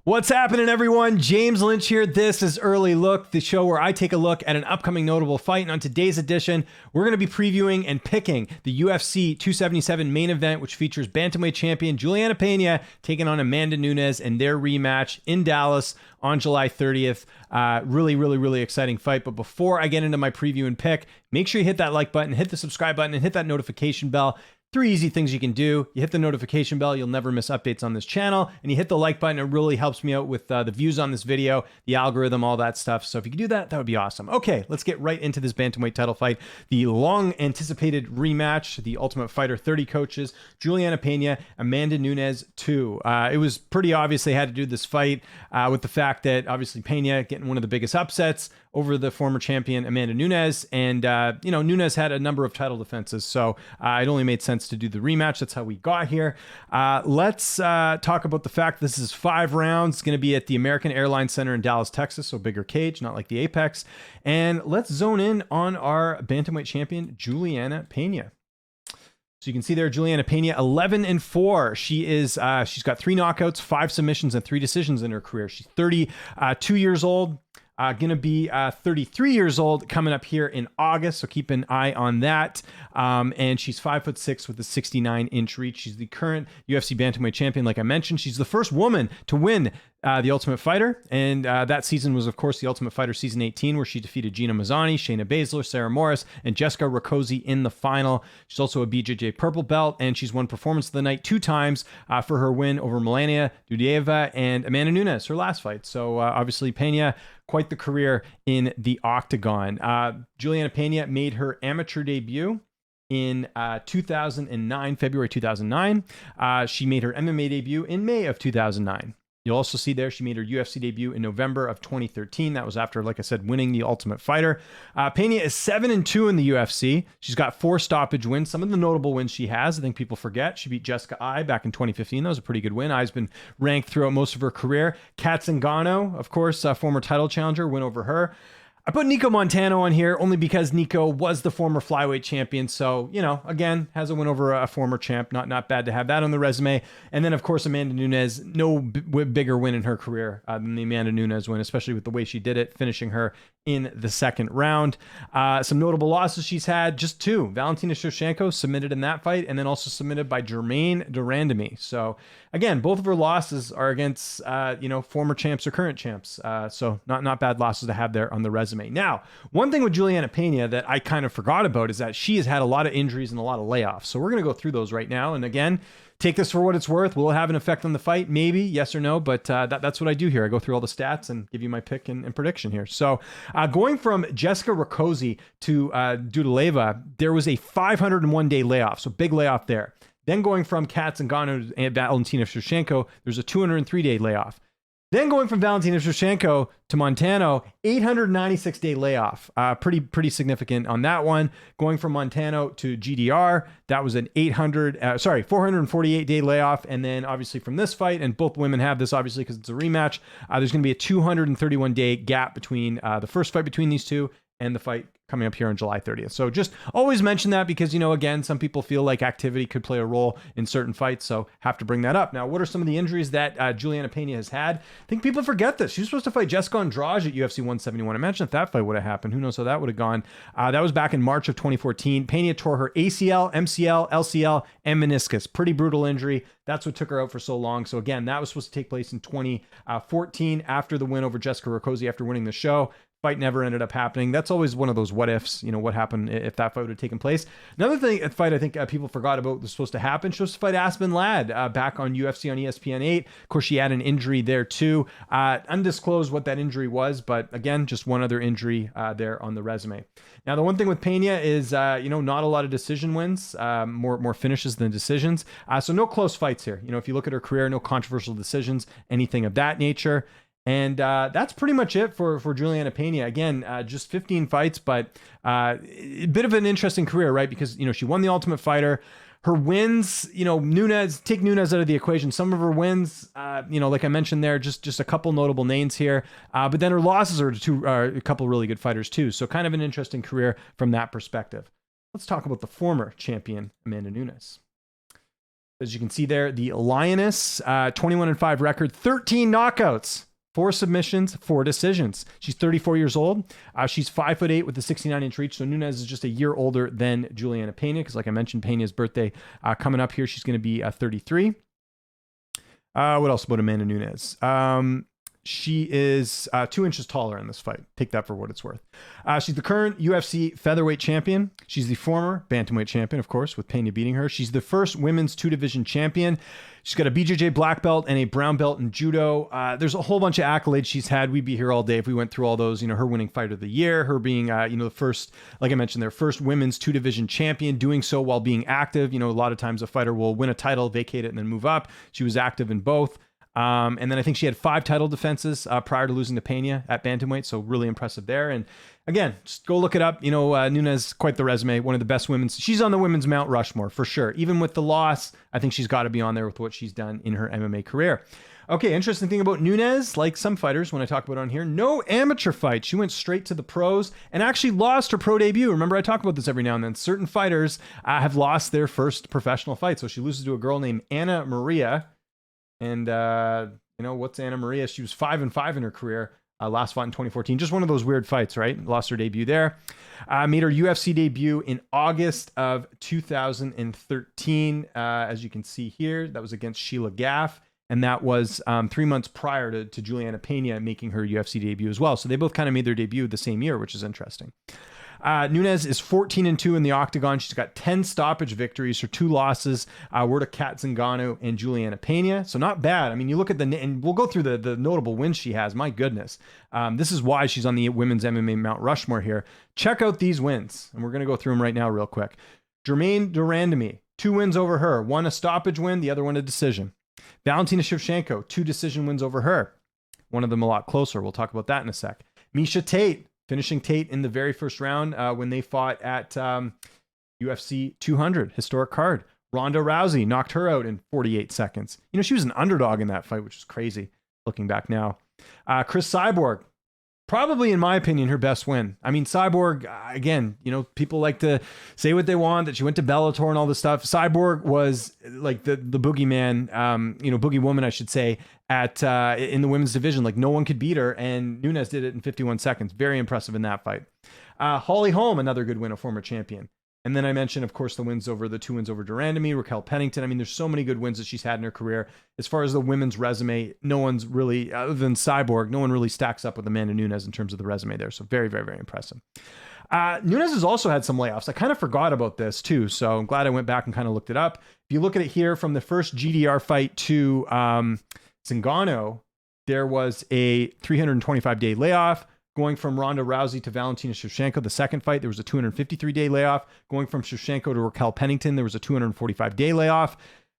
What's happening, everyone? James Lynch here. This is Early Look, the show where I take a look at an upcoming notable fight. And on today's edition, we're going to be previewing and picking the UFC 277 main event, which features bantamweight champion Julianna Pena taking on Amanda Nunes in their rematch in Dallas on July 30th. Really exciting fight. But before I get into my preview and pick, make sure you hit that like button, hit the subscribe button, and hit that notification bell. 3 easy things you can do. You hit the notification bell, you'll never miss updates on this channel. And you hit the like button, it really helps me out with the views on this video, the algorithm, all that stuff. So if you could do that, that would be awesome. Okay, let's get right into this bantamweight title fight. The long anticipated rematch, the Ultimate Fighter 30 coaches, Julianna Pena, Amanda Nunes 2. It was pretty obvious they had to do this fight with the fact that obviously Pena getting one of the biggest upsets over the former champion Amanda Nunes. And, Nunes had a number of title defenses. So it only made sense to do the rematch. That's how we got here. Let's talk about the fact this is 5 rounds. It's going to be at the American Airlines Center in Dallas, Texas. So bigger cage, not like the Apex. And let's zone in on our bantamweight champion, Julianna Pena. So you can see there, Julianna Pena, 11-4. She's got 3 knockouts, 5 submissions, and 3 decisions in her career. She's 32 years old. Going to be 33 years old coming up here in August, so keep an eye on that. And she's 5'6" with a 69-inch reach. She's the current UFC bantamweight champion, like I mentioned. She's the first woman to win the Ultimate Fighter, and that season was, of course, the Ultimate Fighter Season 18, where she defeated Gina Mazzani, Shayna Baszler, Sarah Morris, and Jessica Rakoczy in the final. She's also a BJJ purple belt, and she's won Performance of the Night 2 times for her win over Melania Dudieva and Amanda Nunes, her last fight. So obviously, Pena, quite the career in the octagon. Julianna Pena made her amateur debut in 2009, February 2009. She made her MMA debut in May of 2009. You'll also see there she made her UFC debut in November of 2013. That was after, like I said, winning the Ultimate Fighter. Pena is 7-2 in the UFC. She's got 4 stoppage wins. Some of the notable wins she has, I think people forget. She beat Jessica Ai back in 2015. That was a pretty good win. Ai's been ranked throughout most of her career. Kat Zingano, of course, former title challenger, win over her. I put Nico Montano on here only because Nico was the former flyweight champion. So, again, has a win over a former champ. Not bad to have that on the resume. And then, of course, Amanda Nunes, no bigger win in her career than the Amanda Nunes win, especially with the way she did it, finishing her in the second round. Some notable losses she's had, just 2. Valentina Shevchenko submitted in that fight, and then also submitted by Germaine de Randamie. So, again, both of her losses are against, former champs or current champs. So not bad losses to have there on the resume. Now, one thing with Julianna Pena that I kind of forgot about is that she has had a lot of injuries and a lot of layoffs. So we're going to go through those right now. And again, take this for what it's worth. Will it have an effect on the fight? Maybe, yes or no, but that's what I do here. I go through all the stats and give you my pick and prediction here. So going from Jessica Rakoczy to Dudieva, there was a 501-day layoff, so big layoff there. Then going from Kat Zingano and Valentina Shevchenko, there's a 203-day layoff. Then going from Valentina Shevchenko to Montano, 896-day layoff. Pretty significant on that one. Going from Montano to GDR, that was an 448-day layoff. And then obviously from this fight, and both women have this obviously because it's a rematch, there's going to be a 231-day gap between the first fight between these two and the fight coming up here on July 30th. So just always mention that because, again, some people feel like activity could play a role in certain fights, so have to bring that up. Now, what are some of the injuries that Julianna Pena has had? I think people forget this. She was supposed to fight Jessica Andrade at UFC 171. Imagine if that fight would have happened. Who knows how that would have gone. That was back in March of 2014. Pena tore her ACL, MCL, LCL, and meniscus. Pretty brutal injury. That's what took her out for so long. So again, that was supposed to take place in 2014 after the win over Jessica Rakoczy after winning the show. Fight never ended up happening. That's always one of those what ifs, what happened if that fight would have taken place. Another fight I think people forgot about was supposed to happen. She was supposed to fight Aspen Ladd back on UFC on ESPN 8. Of course, she had an injury there too. Undisclosed what that injury was, but again, just one other injury there on the resume. Now, the one thing with Pena is, not a lot of decision wins, more finishes than decisions. So no close fights here. If you look at her career, no controversial decisions, anything of that nature. And that's pretty much it for Julianna Pena. Again, just 15 fights, but a bit of an interesting career, right? Because, she won the Ultimate Fighter. Her wins, Nunes, take Nunes out of the equation. Some of her wins, like I mentioned there, just a couple notable names here. But then her losses are a couple really good fighters too. So kind of an interesting career from that perspective. Let's talk about the former champion, Amanda Nunes. As you can see there, the Lioness, 21-5 record, 13 knockouts, 4 submissions, 4 decisions. She's 34 years old. She's 5'8" with a 69-inch reach. So Nunes is just a year older than Julianna Pena, because like I mentioned, Pena's birthday coming up here. She's going to be 33. What else about Amanda Nunes? She is 2 inches taller in this fight. Take that for what it's worth. She's the current UFC featherweight champion. She's the former bantamweight champion, of course, with Pena beating her. She's the first women's 2-division champion. She's got a BJJ black belt and a brown belt in judo. There's a whole bunch of accolades she's had. We'd be here all day if we went through all those. You know, her winning fighter of the year, her being, the first, like I mentioned, their first women's 2-division champion, doing so while being active. You know, a lot of times a fighter will win a title, vacate it, and then move up. She was active in both. And then I think she had 5 title defenses prior to losing to Pena at bantamweight, so really impressive there. And again, just go look it up. You know, Nunes, quite the resume, one of the best women's. She's on the women's Mount Rushmore for sure. Even with the loss, I think she's got to be on there with what she's done in her MMA career. Okay, interesting thing about Nunes, like some fighters when I talk about it on here, no amateur fight. She went straight to the pros and actually lost her pro debut. Remember, I talk about this every now and then. Certain fighters have lost their first professional fight. So she loses to a girl named Anna Maria. And, what's Anna Maria? She was 5-5 in her career. Last fought in 2014. Just one of those weird fights, right? Lost her debut there. Made her UFC debut in August of 2013. As you can see here, that was against Sheila Gaff. And that was 3 months prior to Julianna Pena making her UFC debut as well. So they both kind of made their debut the same year, which is interesting. Nunes is 14-2 in the octagon. She's got 10 stoppage victories. Her 2 losses were to Kat Zingano and Julianna Pena. So not bad. I mean, you look at and we'll go through the notable wins she has. My goodness. This is why she's on the women's MMA Mount Rushmore here. Check out these wins. And we're going to go through them right now real quick. Germaine Durandamy, 2 wins over her. One a stoppage win, the other one a decision. Valentina Shevchenko, 2 decision wins over her. One of them a lot closer. We'll talk about that in a sec. Miesha Tate, finishing Tate in the very first round when they fought at UFC 200, historic card. Ronda Rousey knocked her out in 48 seconds. You know, she was an underdog in that fight, which is crazy looking back now. Chris Cyborg, probably, in my opinion, her best win. I mean, Cyborg, again, you know, people like to say what they want, that she went to Bellator and all this stuff. Cyborg was like the boogeyman, boogie woman, I should say, in the women's division. Like, no one could beat her, and Nunes did it in 51 seconds. Very impressive in that fight. Holly Holm, another good win, a former champion. And then I mentioned, of course, the 2 wins over Durandamy, Raquel Pennington. I mean, there's so many good wins that she's had in her career. As far as the women's resume, no one's really, other than Cyborg, no one really stacks up with Amanda Nunes in terms of the resume there. So very, very, very impressive. Nunes has also had some layoffs. I kind of forgot about this too, so I'm glad I went back and kind of looked it up. If you look at it here, from the first GDR fight to Zingano, there was a 325-day layoff. Going from Ronda Rousey to Valentina Shevchenko, the second fight, there was a 253-day layoff. Going from Shevchenko to Raquel Pennington, there was a 245-day layoff.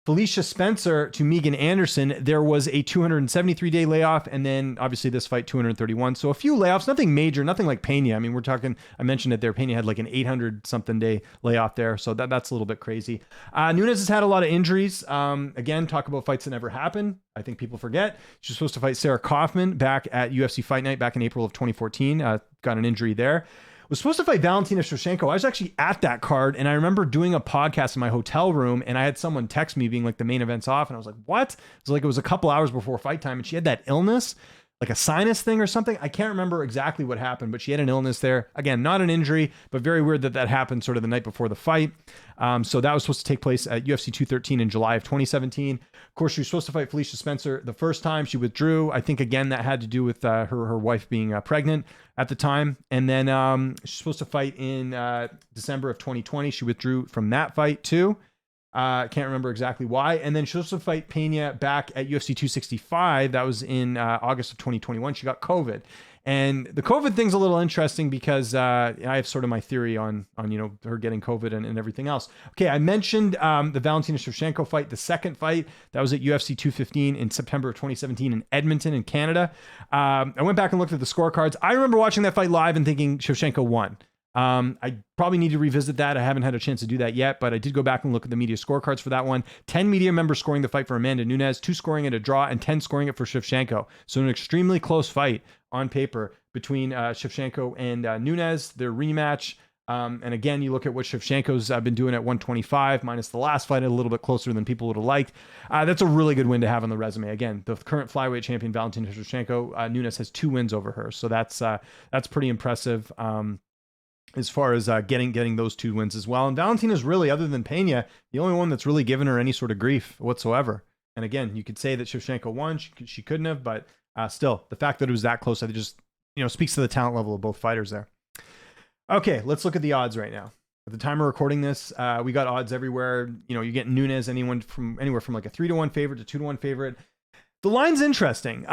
Felicia Spencer to Megan Anderson, there was a 273-day layoff. And then obviously this fight, 231. So a few layoffs, nothing major, nothing like Pena. I mean, we're talking, I mentioned it there, Pena had like an 800-something day layoff there. So that's a little bit crazy. Nunes has had a lot of injuries. Again, talk about fights that never happened. I think people forget. She was supposed to fight Sarah Kaufman back at UFC Fight Night back in April of 2014. Got an injury there. Was supposed to fight Valentina Shevchenko. I was actually at that card, and I remember doing a podcast in my hotel room, and I had someone text me being like, the main event's off, and I was like, what? It was a couple hours before fight time, and she had that illness, like a sinus thing or something. I can't remember exactly what happened, but she had an illness there. Again, not an injury, but very weird that happened sort of the night before the fight. So that was supposed to take place at UFC 213 in July of 2017. Of course, she was supposed to fight Felicia Spencer the first time. She withdrew. I think, again, that had to do with her wife being pregnant at the time. And then she's supposed to fight in December of 2020. She withdrew from that fight too. Can't remember exactly why. And then she was supposed to fight Pena back at UFC 265. That was in August of 2021. She got COVID. And the COVID thing's a little interesting because I have sort of my theory on her getting COVID and everything else. Okay, I mentioned the Valentina Shevchenko fight, the second fight. That was at UFC 215 in September of 2017 in Edmonton in Canada. I went back and looked at the scorecards. I remember watching that fight live and thinking Shevchenko won. I probably need to revisit that. I haven't had a chance to do that yet, but I did go back and look at the media scorecards for that one. 10 media members scoring the fight for Amanda Nunes, 2 scoring it a draw, and 10 scoring it for Shevchenko. So an extremely close fight on paper between Shevchenko and Nunes. Their rematch And again, you look at what Shevchenko's been doing at 125, minus the last fight, a little bit closer than people would have liked. That's a really good win to have on the resume. Again, the current flyweight champion, Valentina Shevchenko, Nunes has 2 wins over her. So that's pretty impressive as far as getting those 2 wins as well. And Valentina's really, other than Pena, the only one that's really given her any sort of grief whatsoever. And again, you could say that Shevchenko won. She couldn't have, but still, the fact that it was that close, I think just speaks to the talent level of both fighters there. Okay, let's look at the odds right now. At the time of recording this, we got odds everywhere. You get Nunes, anywhere from like a 3-1 favorite to 2-1 favorite. The line's interesting.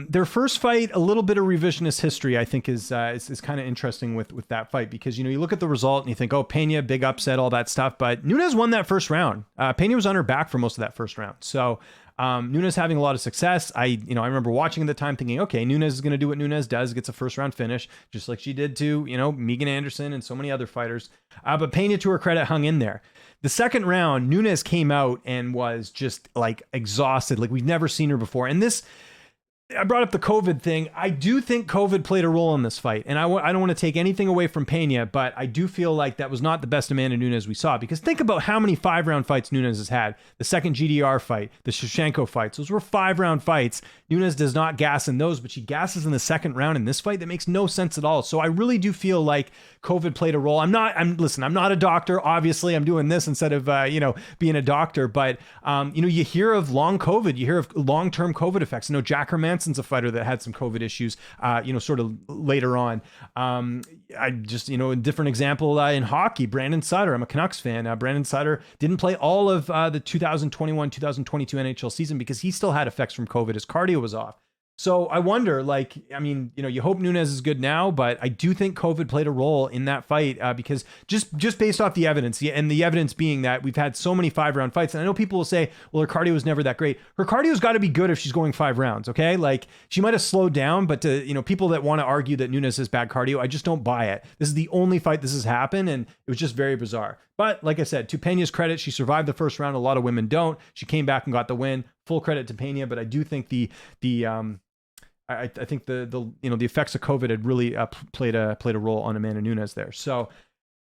Their first fight, a little bit of revisionist history, I think is kind of interesting with that fight, because you look at the result and you think, oh, Pena, big upset, all that stuff, but Nunes won that first round. Pena was on her back for most of that first round. So Nunes having a lot of success. I remember watching at the time thinking, okay, Nunes is going to do what Nunes does, gets a first round finish, just like she did to, Megan Anderson and so many other fighters. But Pena, to her credit, hung in there. The second round, Nunes came out and was just like exhausted, like we've never seen her before. And I brought up the COVID thing. I do think COVID played a role in this fight. And I don't want to take anything away from Pena, but I do feel like that was not the best Amanda Nunes we saw. Because think about how many 5-round fights Nunes has had. The second GDR fight, the Shevchenko fights. Those were 5-round fights. Nunes does not gas in those, but she gasses in the second round in this fight. That makes no sense at all. So I really do feel like COVID played a role. I'm not a doctor. Obviously, I'm doing this instead of, being a doctor. But, you hear of long COVID. You hear of long-term COVID effects. Jack Hermansson's a fighter that had some COVID issues, sort of later on. I just, a different example in hockey, Brandon Sutter. I'm a Canucks fan. Brandon Sutter didn't play all of the 2021-2022 NHL season because he still had effects from COVID. His cardio was off. So I wonder, you hope Nunes is good now, but I do think COVID played a role in that fight because just based off the evidence, and the evidence being that we've had so many 5-round fights. And I know people will say, well, her cardio was never that great. Her cardio's got to be good if she's going 5 rounds, okay? Like, she might have slowed down, but to, people that want to argue that Nunes has bad cardio, I just don't buy it. This is the only fight this has happened, and it was just very bizarre. But like I said, to Pena's credit, she survived the first round. A lot of women don't. She came back and got the win. Full credit to Pena, but I do think I think the effects of COVID had really played a role on Amanda Nunes there. So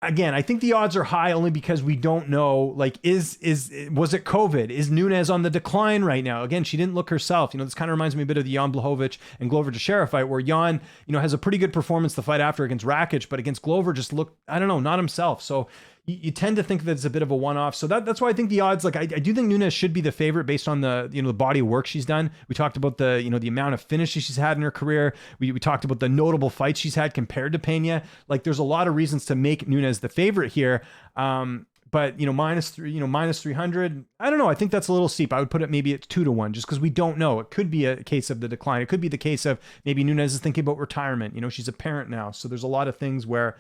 again, I think the odds are high only because we don't know, was it COVID? Is Nunes on the decline right now? Again, she didn't look herself. This kind of reminds me a bit of the Jan Blachowicz and Glover Teixeira fight, where Jan, has a pretty good performance the fight after against Rakic, but against Glover just looked, not himself. So you tend to think that it's a bit of a one-off. So that's why I think the odds, I do think Nunes should be the favorite based on the, the body of work she's done. We talked about the, the amount of finishes she's had in her career. We talked about the notable fights she's had compared to Pena. There's a lot of reasons to make Nunes the favorite here. But, minus 300, I don't know. I think that's a little steep. I would put it maybe at 2-1 just because we don't know. It could be a case of the decline. It could be the case of maybe Nunes is thinking about retirement. She's a parent now. So there's a lot of things where,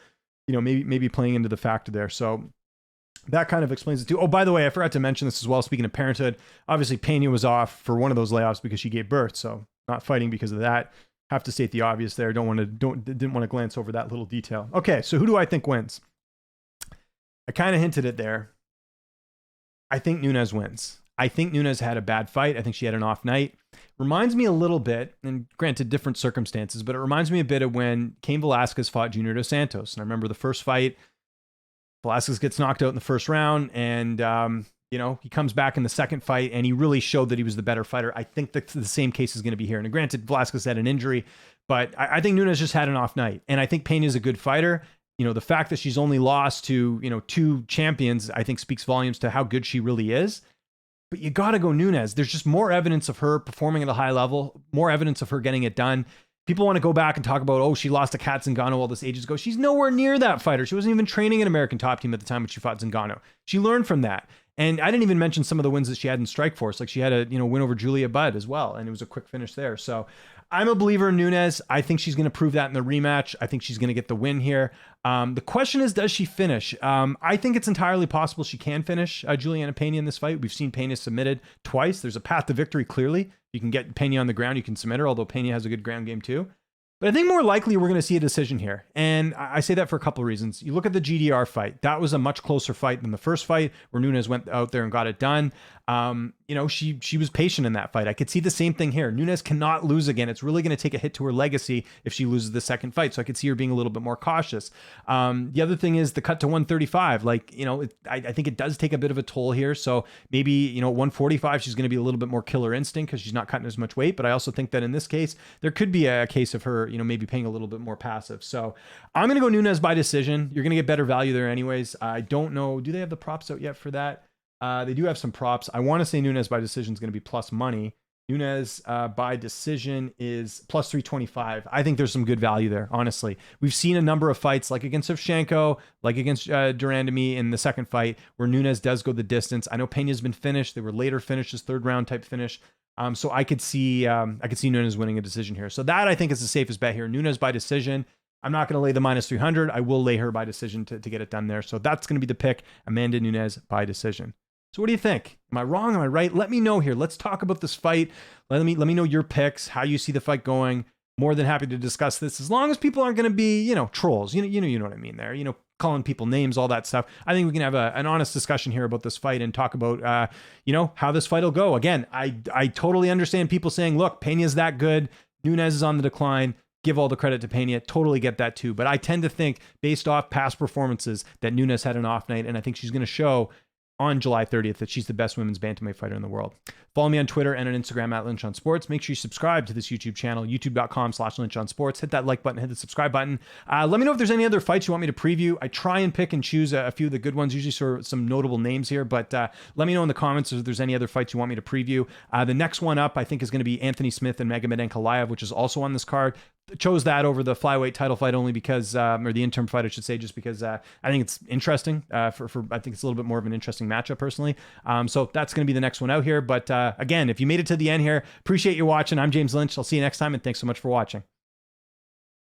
maybe playing into the factor there. So that kind of explains it too. Oh, by the way, I forgot to mention this as well. Speaking of parenthood, obviously Pena was off for one of those layoffs because she gave birth. So not fighting because of that. Have to state the obvious there. Didn't want to glance over that little detail. Okay, so who do I think wins? I kind of hinted it there. I think Nunes wins. I think Nunes had a bad fight. I think she had an off night. Reminds me a little bit, and granted different circumstances, but it reminds me a bit of when Cain Velasquez fought Junior Dos Santos. And I remember the first fight, Velasquez gets knocked out in the first round, and he comes back in the second fight, and he really showed that he was the better fighter. I think that the same case is going to be here. And granted, Velasquez had an injury, but I think Nunes just had an off night. And I think Pena is a good fighter. The fact that she's only lost to, 2 champions, I think speaks volumes to how good she really is. But you got to go Nunes. There's just more evidence of her performing at a high level, more evidence of her getting it done. People want to go back and talk about, oh, she lost to Kat Zingano all this ages ago. She's nowhere near that fighter. She wasn't even training an American top team at the time when she fought Zingano. She learned from that. And I didn't even mention some of the wins that she had in Strikeforce. Like she had a win over Julia Budd as well, and it was a quick finish there. So I'm a believer in Nunes. I think she's going to prove that in the rematch. I think she's going to get the win here. The question is, does she finish? I think it's entirely possible she can finish Julianna Pena in this fight. We've seen Pena submitted twice. There's a path to victory, clearly. You can get Pena on the ground. You can submit her, although Pena has a good ground game too. But I think more likely we're going to see a decision here. And I say that for a couple of reasons. You look at the GDR fight. That was a much closer fight than the first fight where Nunes went out there and got it done. she was patient in that fight. I could see the same thing here. Nunes cannot lose again. It's really going to take a hit to her legacy if she loses the second fight. So I could see her being a little bit more cautious. The other thing is the cut to 135. I think it does take a bit of a toll here. So maybe, 145, she's going to be a little bit more killer instinct because she's not cutting as much weight. But I also think that in this case, there could be a case of her, maybe paying a little bit more passive. So I'm going to go Nunes by decision. You're going to get better value there anyways. I don't know. Do they have the props out yet for that? They do have some props. I want to say Nunes by decision is going to be plus money. Nunes by decision is plus 325. I think there's some good value there, honestly. We've seen a number of fights like against Shevchenko, like against Durandamy in the second fight where Nunes does go the distance. I know Pena's been finished. They were later finishes, third round type finish. So I could see Nunes winning a decision here. So that I think is the safest bet here. Nunes by decision. I'm not going to lay the minus 300. I will lay her by decision to get it done there. So that's going to be the pick. Amanda Nunes by decision. So what do you think? Am I wrong? Am I right? Let me know here. Let's talk about this fight. Let me know your picks, how you see the fight going. More than happy to discuss this as long as people aren't going to be, trolls. You know what I mean there. Calling people names, all that stuff. I think we can have an honest discussion here about this fight and talk about, how this fight will go. Again, I totally understand people saying, look, Pena's that good. Nunes is on the decline. Give all the credit to Pena. Totally get that too. But I tend to think based off past performances that Nunes had an off night, and I think she's going to show on July 30th that she's the best women's bantamweight fighter in the world. Follow me on Twitter and on Instagram at Lynch on Sports. Make sure you subscribe to this YouTube channel, youtube.com/Lynch on Sports. Hit that like button, hit the subscribe button. Let me know if there's any other fights you want me to preview. I try and pick and choose a few of the good ones, usually sort of some notable names here, but let me know in the comments if there's any other fights you want me to preview. The next one up, I think, is going to be Anthony Smith and Magomed Ankalaev, which is also on this card. Chose that over the flyweight title fight only because, or the interim fight, I should say, just because I think it's interesting. I think it's a little bit more of an interesting matchup personally. So that's going to be the next one out here. But again, if you made it to the end here, appreciate you watching. I'm James Lynch. I'll see you next time, and thanks so much for watching.